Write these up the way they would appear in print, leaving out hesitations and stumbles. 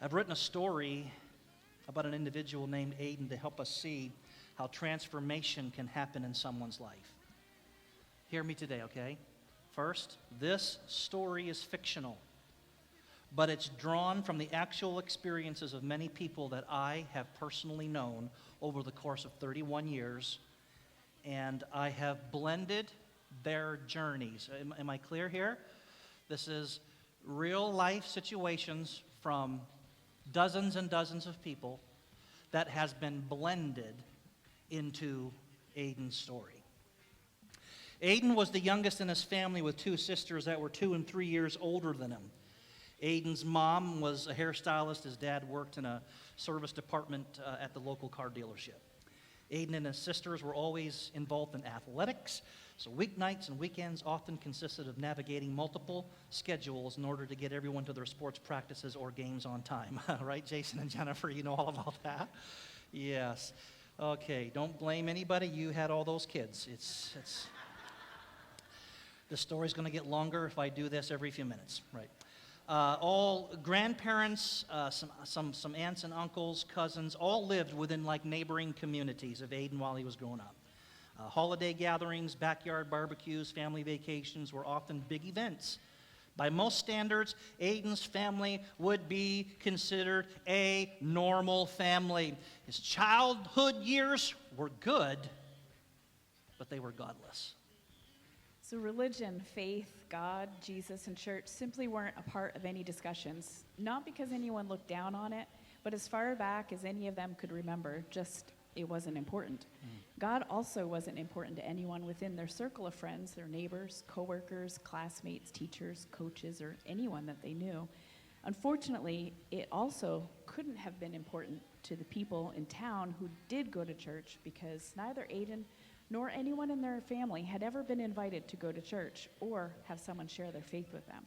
I've written a story about an individual named Aydan to help us see how transformation can happen in someone's life. Hear me today, okay? First, this story is fictional, but it's drawn from the actual experiences of many people that I have personally known over the course of 31 years, and I have blended their journeys. Am I clear here? This is real life situations from dozens and dozens of people that has been blended into Aydan's story. Aydan was the youngest in his family with two sisters that were 2 and 3 years older than him. Aydan's mom was a hairstylist. His dad worked in a service department at the local car dealership. Aydan and his sisters were always involved in athletics, so weeknights and weekends often consisted of navigating multiple schedules in order to get everyone to their sports practices or games on time. Right, Jason and Jennifer, you know all about that? Yes. Okay, don't blame anybody. You had all those kids. It's the story's going to get longer if I do this every few minutes, right? All grandparents, some aunts and uncles, cousins, all lived within like neighboring communities of Aydan while he was growing up. Holiday gatherings, backyard barbecues, family vacations were often big events. By most standards, Aydan's family would be considered a normal family. His childhood years were good, but they were godless. So religion, faith, God, Jesus, and church simply weren't a part of any discussions. Not because anyone looked down on it, but as far back as any of them could remember, just it wasn't important. God also wasn't important to anyone within their circle of friends, their neighbors, coworkers, classmates, teachers, coaches, or anyone that they knew. Unfortunately, it also couldn't have been important to the people in town who did go to church because neither Aydan nor anyone in their family had ever been invited to go to church or have someone share their faith with them.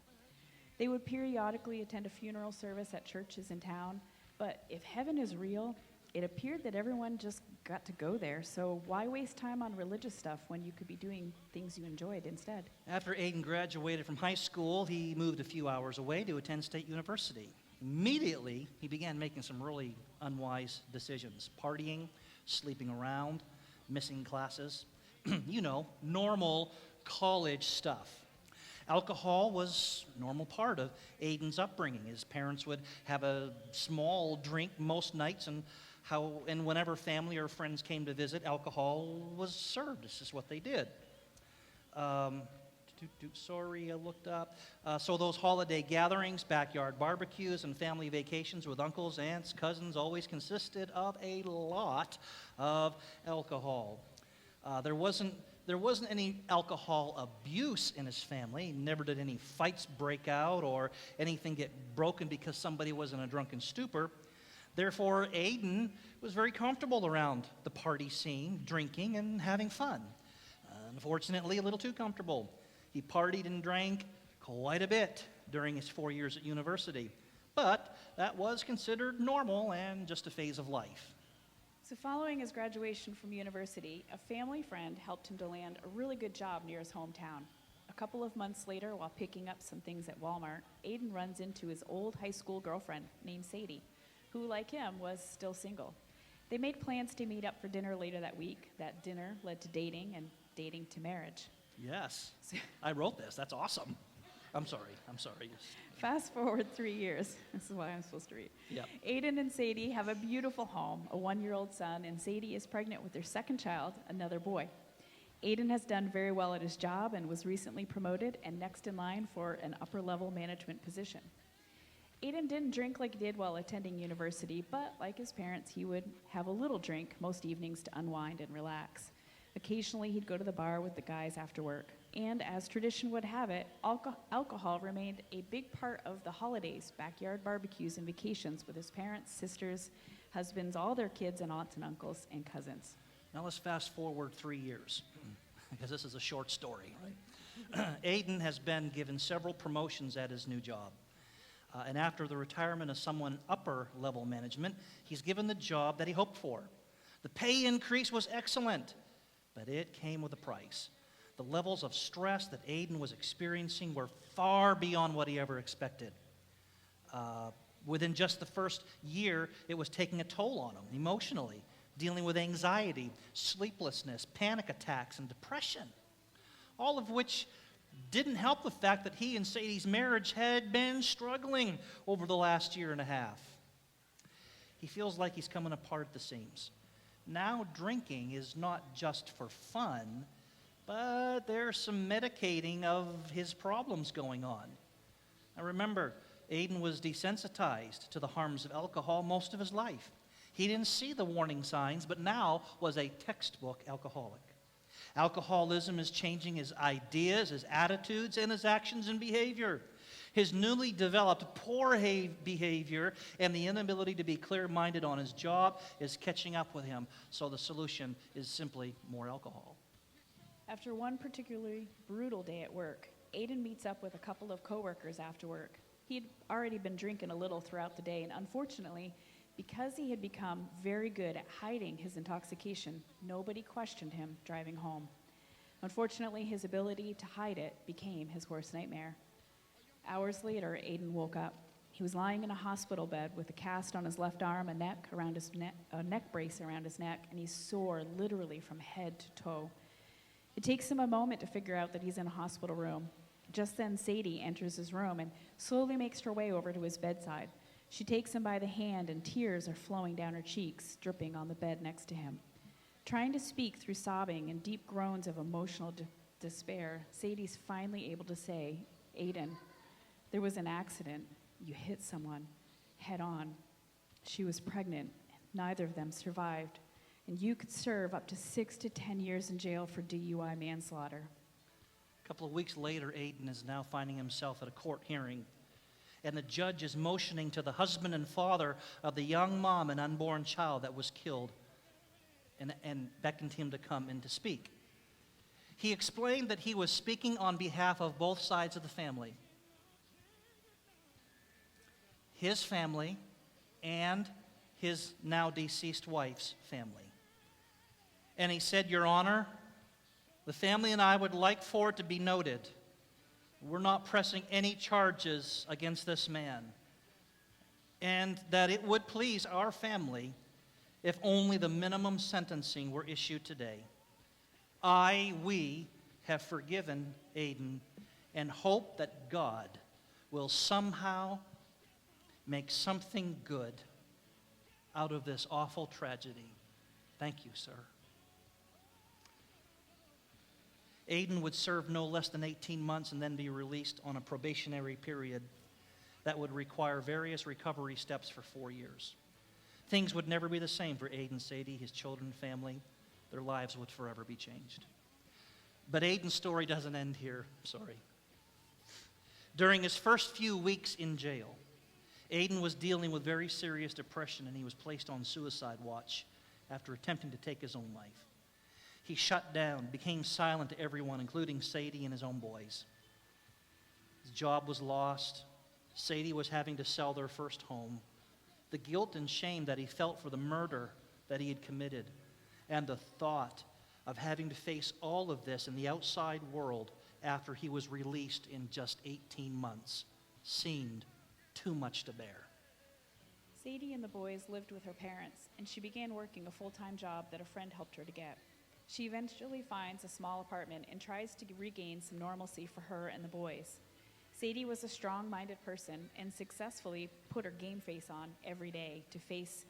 They would periodically attend a funeral service at churches in town, but if heaven is real, it appeared that everyone just got to go there, so why waste time on religious stuff when you could be doing things you enjoyed instead? After Aydan graduated from high school, he moved a few hours away to attend State University. Immediately, he began making some really unwise decisions, partying, sleeping around, missing classes, you know, normal college stuff. Alcohol was a normal part of Aydan's upbringing. His parents would have a small drink most nights, and whenever family or friends came to visit, alcohol was served. This is what they did. Sorry, I looked up. So those holiday gatherings, backyard barbecues, and family vacations with uncles, aunts, cousins always consisted of a lot of alcohol. There wasn't any alcohol abuse in his family. Never did any fights break out or anything get broken because somebody was in a drunken stupor. Therefore, Aydan was very comfortable around the party scene, drinking and having fun. Unfortunately, a little too comfortable. He partied and drank quite a bit during his 4 years at university, but that was considered normal and just a phase of life. So following his graduation from university, a family friend helped him to land a really good job near his hometown. A couple of months later, while picking up some things at Walmart, Aydan runs into his old high school girlfriend named Sadie, who, like him, was still single. They made plans to meet up for dinner later that week. That dinner led to dating, and dating to marriage. Yes, I wrote this. That's awesome. I'm sorry. Fast forward 3 years. This is why I'm supposed to read. Yep. Aydan and Sadie have a beautiful home, a 1-year-old son, and Sadie is pregnant with their second child, another boy. Aydan has done very well at his job and was recently promoted and next in line for an upper-level management position. Aydan didn't drink like he did while attending university, but like his parents, he would have a little drink most evenings to unwind and relax. Occasionally, he'd go to the bar with the guys after work. And as tradition would have it, alcohol remained a big part of the holidays, backyard barbecues, and vacations with his parents, sisters, husbands, all their kids, and aunts and uncles and cousins. Now let's fast forward 3 years, because this is a short story, right? Aydan has been given several promotions at his new job. And after the retirement of someone upper-level management, he's given the job that he hoped for. The pay increase was excellent, but it came with a price. The levels of stress that Aydan was experiencing were far beyond what he ever expected. Within just the first year, it was taking a toll on him emotionally, dealing with anxiety, sleeplessness, panic attacks, and depression. All of which didn't help the fact that he and Sadie's marriage had been struggling over the last year and a half. He feels like he's coming apart at the seams. Now drinking is not just for fun, but there's some medicating of his problems going on. Now remember, Aydan was desensitized to the harms of alcohol most of his life. He didn't see the warning signs, but now was a textbook alcoholic. Alcoholism is changing his ideas, his attitudes, and his actions and behavior. His newly developed poor behavior and the inability to be clear-minded on his job is catching up with him. So the solution is simply more alcohol. After one particularly brutal day at work, Aydan meets up with a couple of coworkers after work. He'd already been drinking a little throughout the day, and unfortunately, because he had become very good at hiding his intoxication, nobody questioned him driving home. Unfortunately, his ability to hide it became his worst nightmare. Hours later, Aydan woke up. He was lying in a hospital bed with a cast on his left arm, a neck brace around his neck, and he's sore literally from head to toe. It takes him a moment to figure out that he's in a hospital room. Just then, Sadie enters his room and slowly makes her way over to his bedside. She takes him by the hand, and tears are flowing down her cheeks, dripping on the bed next to him. Trying to speak through sobbing and deep groans of emotional despair, Sadie's finally able to say, "Aydan, there was an accident. You hit someone head on. She was pregnant. Neither of them survived. And you could serve up to 6 to 10 years in jail for DUI manslaughter." A couple of weeks later, Aydan is now finding himself at a court hearing. And the judge is motioning to the husband and father of the young mom and unborn child that was killed and beckoned him to come and to speak. He explained that he was speaking on behalf of both sides of the family. His family and his now deceased wife's family. And he said, "Your Honor, the family and I would like for it to be noted, we're not pressing any charges against this man, and that it would please our family if only the minimum sentencing were issued today. We have forgiven Aydan and hope that God will somehow make something good out of this awful tragedy. Thank you, sir." Aydan would serve no less than 18 months and then be released on a probationary period that would require various recovery steps for 4 years. Things would never be the same for Aydan, Sadie, his children, family. Their lives would forever be changed. But Aydan's story doesn't end here, sorry. During his first few weeks in jail, Aydan was dealing with very serious depression, and he was placed on suicide watch after attempting to take his own life. He shut down, became silent to everyone, including Sadie and his own boys. His job was lost. Sadie was having to sell their first home. The guilt and shame that he felt for the murder that he had committed, and the thought of having to face all of this in the outside world after he was released in just 18 months seemed too much to bear. Sadie and the boys lived with her parents, and she began working a full-time job that a friend helped her to get. She eventually finds a small apartment and tries to regain some normalcy for her and the boys. Sadie was a strong-minded person and successfully put her game face on every day to face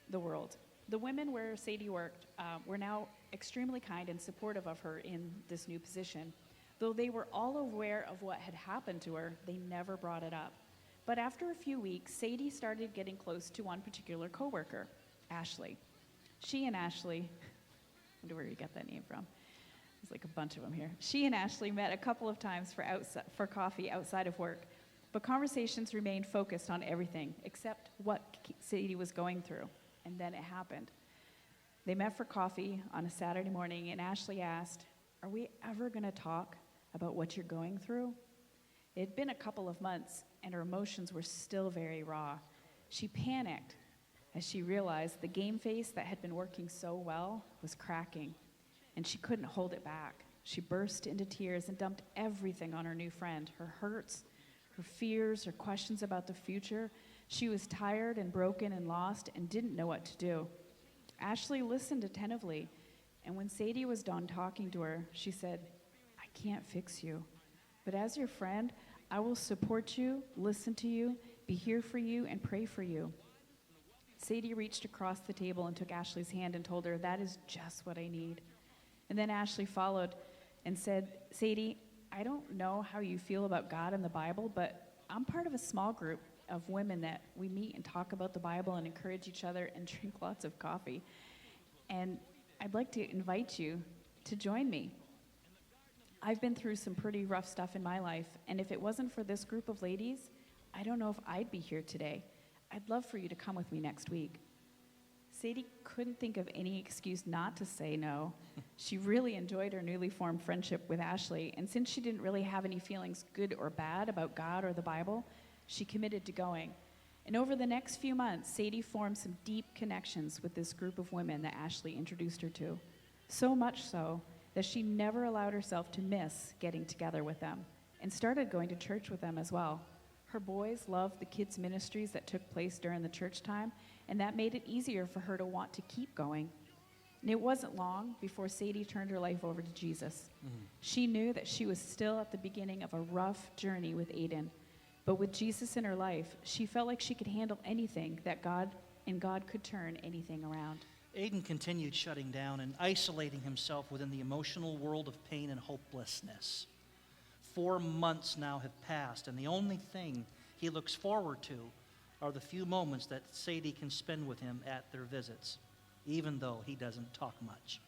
the world. The women where Sadie worked were now extremely kind and supportive of her in this new position. Though they were all aware of what had happened to her, they never brought it up. But after a few weeks, Sadie started getting close to one particular coworker, Ashley. She and Ashley, I wonder where you got that name from. There's like a bunch of them here. She and Ashley met a couple of times for coffee outside of work, but conversations remained focused on everything except what Sadie was going through. And then it happened. They met for coffee on a Saturday morning, and Ashley asked, "Are we ever going to talk about what you're going through?" It had been a couple of months, and her emotions were still very raw. She panicked as she realized the game face that had been working so well was cracking, and she couldn't hold it back. She burst into tears and dumped everything on her new friend, her hurts, her fears, her questions about the future, She was tired and broken and lost and didn't know what to do. Ashley listened attentively, and when Sadie was done talking to her, she said, "I can't fix you, but as your friend, I will support you, listen to you, be here for you, and pray for you." Sadie reached across the table and took Ashley's hand and told her, "That is just what I need." And then Ashley followed and said, "Sadie, I don't know how you feel about God and the Bible, but I'm part of a small group of women that we meet and talk about the Bible and encourage each other and drink lots of coffee. And I'd like to invite you to join me. I've been through some pretty rough stuff in my life, and if it wasn't for this group of ladies, I don't know if I'd be here today. I'd love for you to come with me next week." Sadie couldn't think of any excuse not to say no. She really enjoyed her newly formed friendship with Ashley, and since she didn't really have any feelings, good or bad, about God or the Bible, she committed to going. And over the next few months, Sadie formed some deep connections with this group of women that Ashley introduced her to. So much so that she never allowed herself to miss getting together with them, and started going to church with them as well. Her boys loved the kids' ministries that took place during the church time, and that made it easier for her to want to keep going. And it wasn't long before Sadie turned her life over to Jesus. She knew that she was still at the beginning of a rough journey with Aydan, but with Jesus in her life, she felt like she could handle anything that God could turn anything around. Aydan continued shutting down and isolating himself within the emotional world of pain and hopelessness. 4 months now have passed, and the only thing he looks forward to are the few moments that Sadie can spend with him at their visits, even though he doesn't talk much.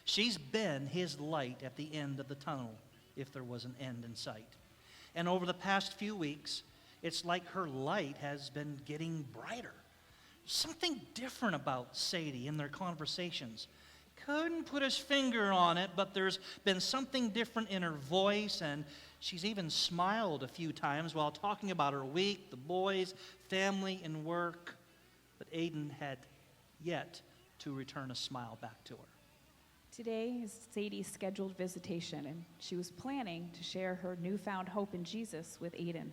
She's been his light at the end of the tunnel, if there was an end in sight. And over the past few weeks, it's like her light has been getting brighter. Something different about Sadie in their conversations. Couldn't put his finger on it, but there's been something different in her voice, and she's even smiled a few times while talking about her week, the boys, family, and work. But Aydan had yet to return a smile back to her. Today is Sadie's scheduled visitation, and she was planning to share her newfound hope in Jesus with Aydan.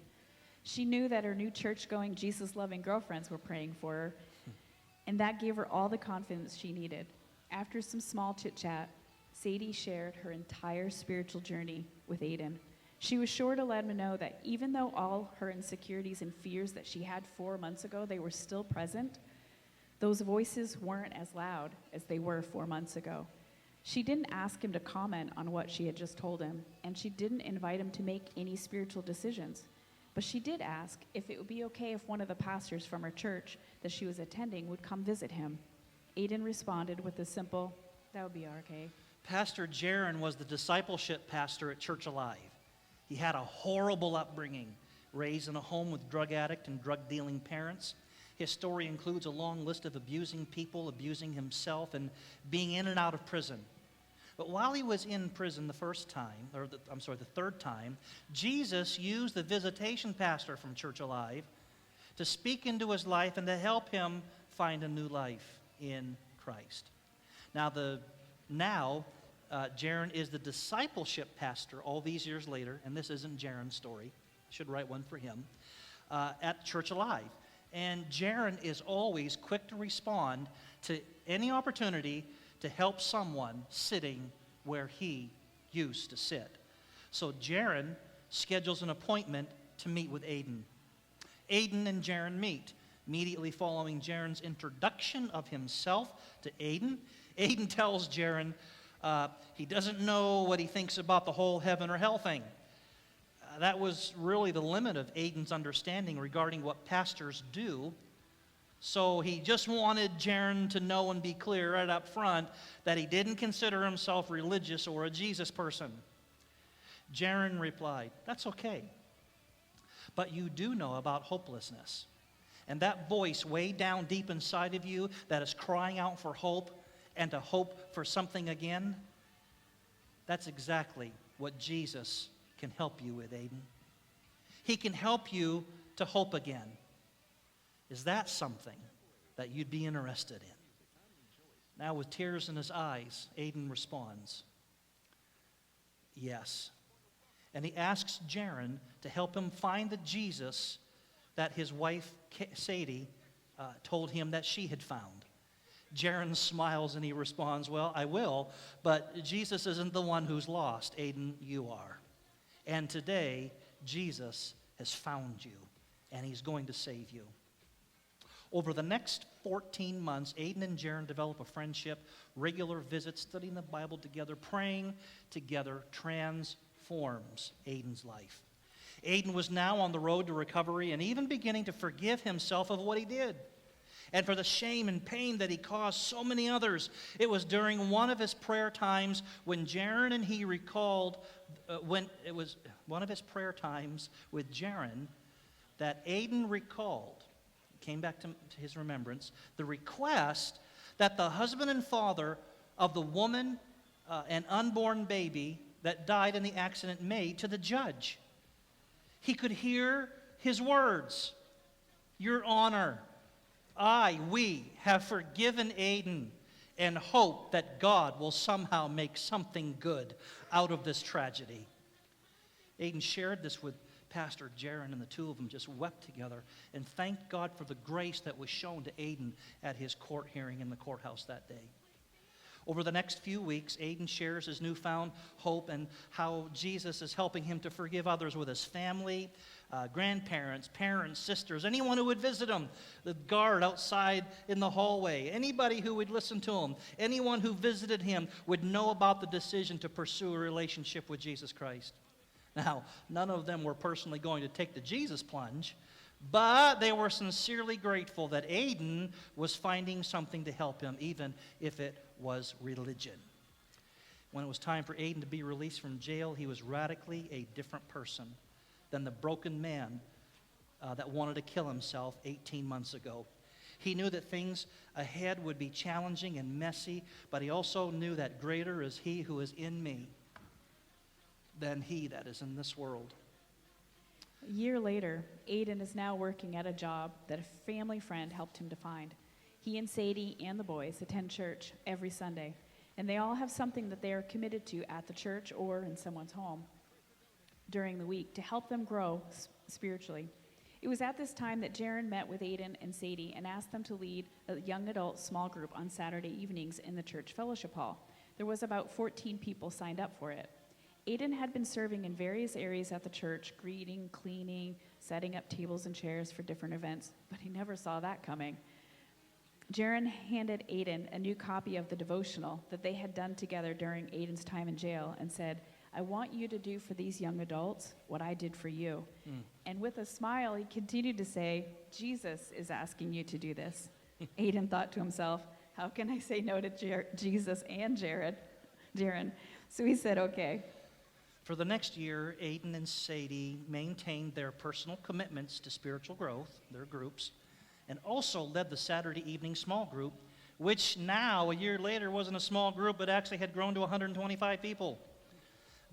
She knew that her new church-going, Jesus-loving girlfriends were praying for her, and that gave her all the confidence she needed. After some small chit-chat, Sadie shared her entire spiritual journey with Aydan. She was sure to let him know that even though all her insecurities and fears that she had 4 months ago, they were still present, those voices weren't as loud as they were 4 months ago. She didn't ask him to comment on what she had just told him, and she didn't invite him to make any spiritual decisions. But she did ask if it would be okay if one of the pastors from her church that she was attending would come visit him. Aydan responded with a simple, "That would be okay." Pastor Darin was the discipleship pastor at Church Alive. He had a horrible upbringing, raised in a home with drug addict and drug-dealing parents. His story includes a long list of abusing people, abusing himself, and being in and out of prison. But while he was in prison the third time, Jesus used the visitation pastor from Church Alive to speak into his life and to help him find a new life in Christ. Now, Darin is the discipleship pastor all these years later, and this isn't Darin's story. I should write one for him, at Church Alive. And Darin is always quick to respond to any opportunity to help someone sitting where he used to sit. So Darin schedules an appointment to meet with Aydan. Aydan and Darin meet. Immediately following Darin's introduction of himself to Aydan, Aydan tells Darin he doesn't know what he thinks about the whole heaven or hell thing. That was really the limit of Aydan's understanding regarding what pastors do. So he just wanted Darin to know and be clear right up front that he didn't consider himself religious or a Jesus person. Darin replied, "That's okay. But you do know about hopelessness. And that voice way down deep inside of you that is crying out for hope and to hope for something again, that's exactly what Jesus can help you with, Aydan. He can help you to hope again. Is that something that you'd be interested in?" Now, with tears in his eyes, Aydan responds, "Yes." And he asks Darin to help him find the Jesus that his wife, Sadie, told him that she had found. Darin smiles and he responds, well, I will, but Jesus isn't the one who's lost. Aydan, you are. And today, Jesus has found you, and he's going to save you. Over the next 14 months, Aydan and Darin develop a friendship, regular visits, studying the Bible together, praying together transforms Aydan's life. Aydan was now on the road to recovery and even beginning to forgive himself of what he did and for the shame and pain that he caused so many others. It was during one of his prayer times when Darin and he recalled, when it was one of his prayer times with Darin, that Aydan recalled, came back to his remembrance, the request that the husband and father of the woman and unborn baby that died in the accident made to the judge. He could hear his words, Your Honor, we have forgiven Aydan and hope that God will somehow make something good out of this tragedy. Aydan shared this with Pastor Darin, and the two of them just wept together and thanked God for the grace that was shown to Aydan at his court hearing in the courthouse that day. Over the next few weeks, Aydan shares his newfound hope and how Jesus is helping him to forgive others with his family, grandparents, parents, sisters, anyone who would visit him, the guard outside in the hallway, anybody who would listen to him, anyone who visited him would know about the decision to pursue a relationship with Jesus Christ. Now, none of them were personally going to take the Jesus plunge, but they were sincerely grateful that Aydan was finding something to help him, even if it was religion. When it was time for Aydan to be released from jail, he was radically a different person than the broken man that wanted to kill himself 18 months ago. He knew that things ahead would be challenging and messy, but he also knew that greater is he who is in me than he that is in this world. A year later, Aydan is now working at a job that a family friend helped him to find. He and Sadie and the boys attend church every Sunday, and they all have something that they are committed to at the church or in someone's home during the week to help them grow spiritually. It was at this time that Darin met with Aydan and Sadie and asked them to lead a young adult small group on Saturday evenings in the church fellowship hall. There was about 14 people signed up for it. Aydan had been serving in various areas at the church, greeting, cleaning, setting up tables and chairs for different events, but he never saw that coming. Darin handed Aydan a new copy of the devotional that they had done together during Aydan's time in jail and said, I want you to do for these young adults what I did for you. And with a smile, he continued to say, Jesus is asking you to do this. Aydan thought to himself, how can I say no to Jesus and Darin? So he said, okay. For the next year, Aydan and Sadie maintained their personal commitments to spiritual growth, their groups, and also led the Saturday evening small group, which now, a year later, wasn't a small group, but actually had grown to 125 people.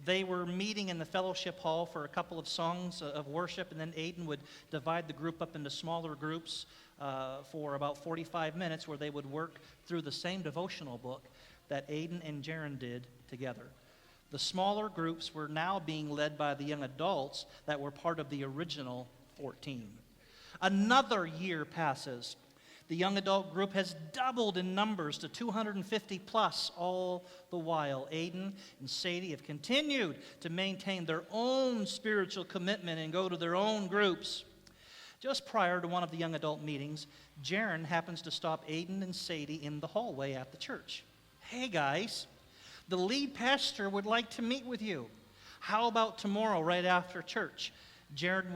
They were meeting in the fellowship hall for a couple of songs of worship, and then Aydan would divide the group up into smaller groups for about 45 minutes where they would work through the same devotional book that Aydan and Darin did together. The smaller groups were now being led by the young adults that were part of the original 14. Another year passes. The young adult group has doubled in numbers to 250 plus. All the while, Aydan and Sadie have continued to maintain their own spiritual commitment and go to their own groups. Just prior to one of the young adult meetings, Darin happens to stop Aydan and Sadie in the hallway at the church. Hey guys, the lead pastor would like to meet with you. How about tomorrow right after church? Darin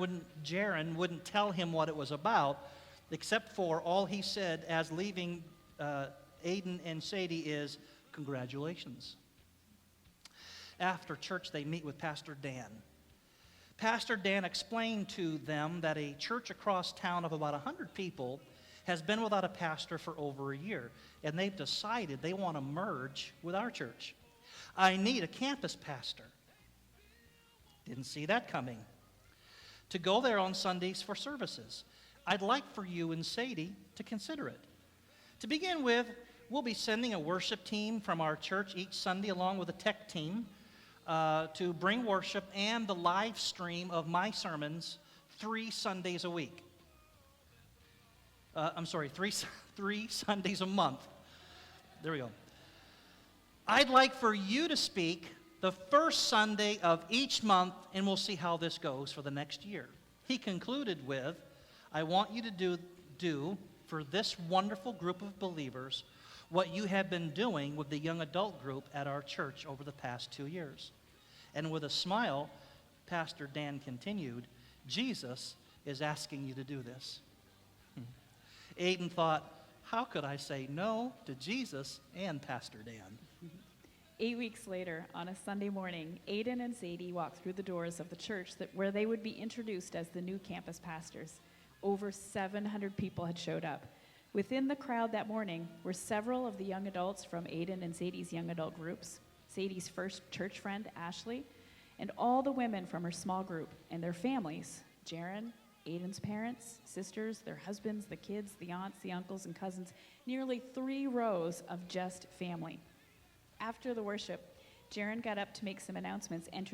wouldn't tell him what it was about, except for all he said as leaving Aydan and Sadie is, congratulations. After church, they meet with Pastor Dan. Pastor Dan explained to them that a church across town of about 100 people has been without a pastor for over a year, and they've decided they want to merge with our church. I need a campus pastor. Didn't see that coming. To go there on Sundays for services. I'd like for you and Sadie to consider it. To begin with, we'll be sending a worship team from our church each Sunday along with a tech team to bring worship and the live stream of my sermons 3 Sundays a week. three Sundays a month. There we go. I'd like for you to speak the first Sunday of each month, and we'll see how this goes for the next year. He concluded with, I want you to do for this wonderful group of believers what you have been doing with the young adult group at our church over the past 2 years. And with a smile, Pastor Dan continued, Jesus is asking you to do this. Aydan thought, how could I say no to Jesus and Pastor Dan? 8 weeks later, on a Sunday morning, Aydan and Sadie walked through the doors of the church where they would be introduced as the new campus pastors. Over 700 people had showed up. Within the crowd that morning were several of the young adults from Aydan and Sadie's young adult groups, Sadie's first church friend, Ashley, and all the women from her small group and their families, Darin, Aydan's parents, sisters, their husbands, the kids, the aunts, the uncles, and cousins, nearly 3 rows of just family. After the worship, Darin got up to make some announcements and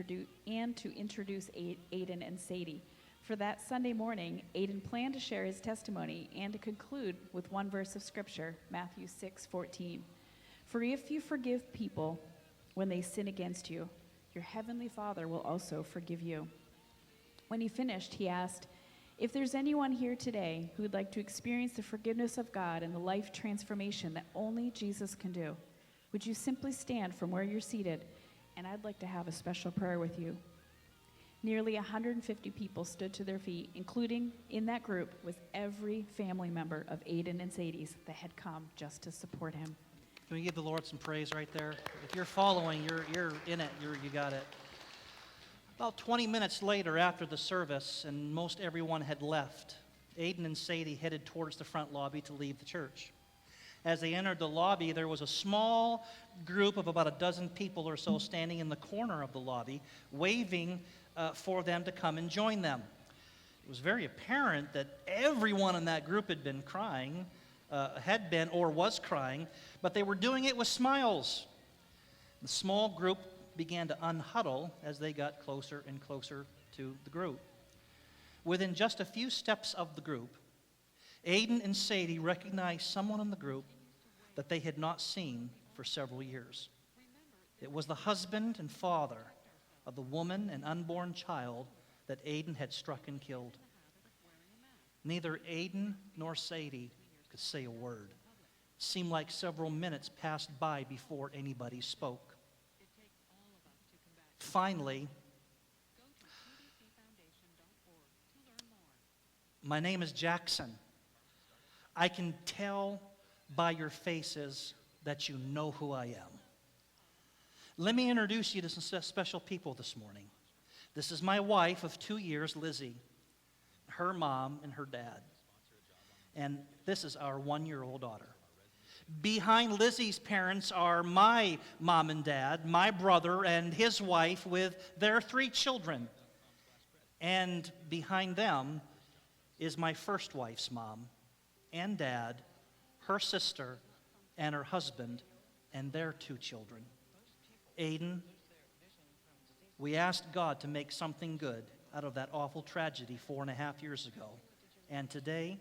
to introduce Aydan and Sadie. For that Sunday morning, Aydan planned to share his testimony and to conclude with one verse of Scripture, Matthew 6:14. For if you forgive people when they sin against you, your heavenly Father will also forgive you. When he finished, he asked, if there's anyone here today who would like to experience the forgiveness of God and the life transformation that only Jesus can do, would you simply stand from where you're seated, and I'd like to have a special prayer with you. Nearly 150 people stood to their feet, including in that group was every family member of Aydan and Sadie's that had come just to support him. Can we give the Lord some praise right there? If you're following, you're in it, you got it. About 20 minutes later after the service, and most everyone had left, Aydan and Sadie headed towards the front lobby to leave the church. As they entered the lobby, there was a small group of about a dozen people or so standing in the corner of the lobby, waving for them to come and join them. It was very apparent that everyone in that group had been crying, or was crying, but they were doing it with smiles. The small group began to unhuddle as they got closer and closer to the group. Within just a few steps of the group, Aydan and Sadie recognized someone in the group that they had not seen for several years. It was the husband and father of the woman and unborn child that Aydan had struck and killed. Neither Aydan nor Sadie could say a word. It seemed like several minutes passed by before anybody spoke. Finally, my name is Jackson. I can tell by your faces that you know who I am. Let me introduce you to some special people this morning. This is my wife of 2 years, Lizzie, her mom and her dad. And this is our 1-year-old daughter. Behind Lizzie's parents are my mom and dad, my brother and his wife with their 3 children. And behind them is my first wife's mom and dad, her sister, and her husband, and their 2 children. Aydan, we asked God to make something good out of that awful tragedy 4.5 years ago. And today,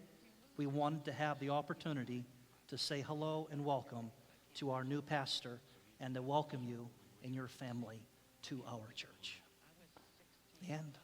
we wanted to have the opportunity to say hello and welcome to our new pastor and to welcome you and your family to our church. The end.